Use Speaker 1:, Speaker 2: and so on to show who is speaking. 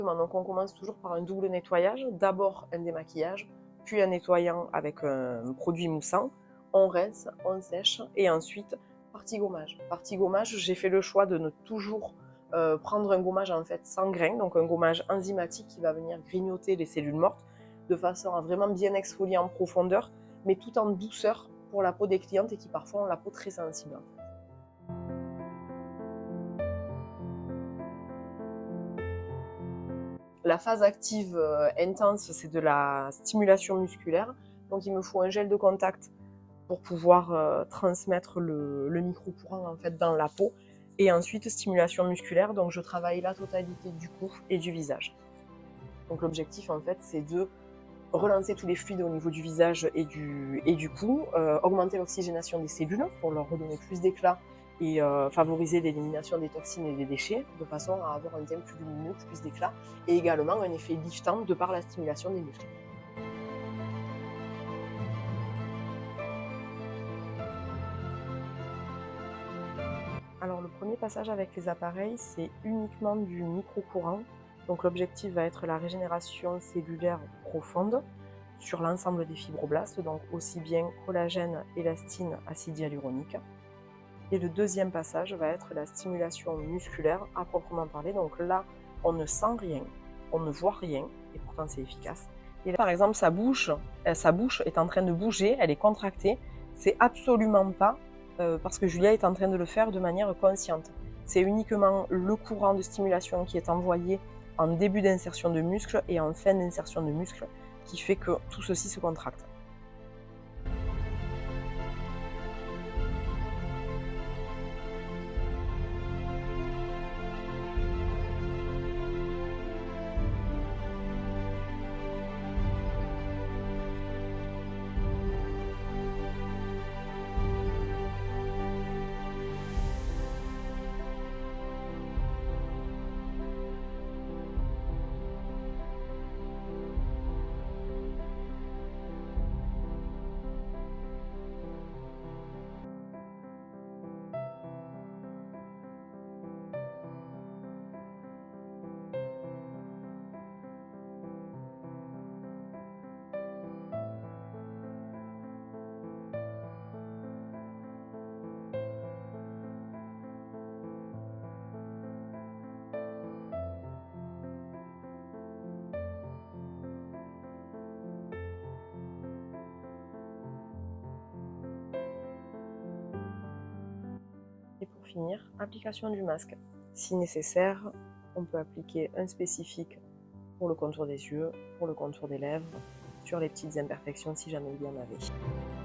Speaker 1: Donc on commence toujours par un double nettoyage, d'abord un démaquillage, puis un nettoyant avec un produit moussant, on rince, on sèche et ensuite partie gommage. Partie gommage, j'ai fait le choix de ne toujours prendre un gommage en fait sans grain, donc un gommage enzymatique qui va venir grignoter les cellules mortes de façon à vraiment bien exfolier en profondeur, mais tout en douceur pour la peau des clientes et qui parfois ont la peau très sensible. La phase active intense, c'est de la stimulation musculaire. Donc il me faut un gel de contact pour pouvoir transmettre le micro-courant en fait, dans la peau. Et ensuite, stimulation musculaire, donc je travaille la totalité du cou et du visage. Donc l'objectif, en fait, c'est de relancer tous les fluides au niveau du visage et du cou, augmenter l'oxygénation des cellules pour leur redonner plus d'éclat et favoriser l'élimination des toxines et des déchets, de façon à avoir un teint plus lumineux, plus d'éclat, et également un effet liftant de par la stimulation des muscles. Alors le premier passage avec les appareils, c'est uniquement du micro-courant. Donc l'objectif va être la régénération cellulaire profonde sur l'ensemble des fibroblastes, donc aussi bien collagène, élastine, acide hyaluronique. Et le deuxième passage va être la stimulation musculaire à proprement parler. Donc là, on ne sent rien, on ne voit rien, et pourtant c'est efficace. Et là, par exemple, sa bouche est en train de bouger, elle est contractée. C'est absolument pas parce que Julia est en train de le faire de manière consciente. C'est uniquement le courant de stimulation qui est envoyé en début d'insertion de muscle et en fin d'insertion de muscle qui fait que tout ceci se contracte. Et pour finir, application du masque. Si nécessaire, on peut appliquer un spécifique pour le contour des yeux, pour le contour des lèvres, sur les petites imperfections si jamais il y en avait.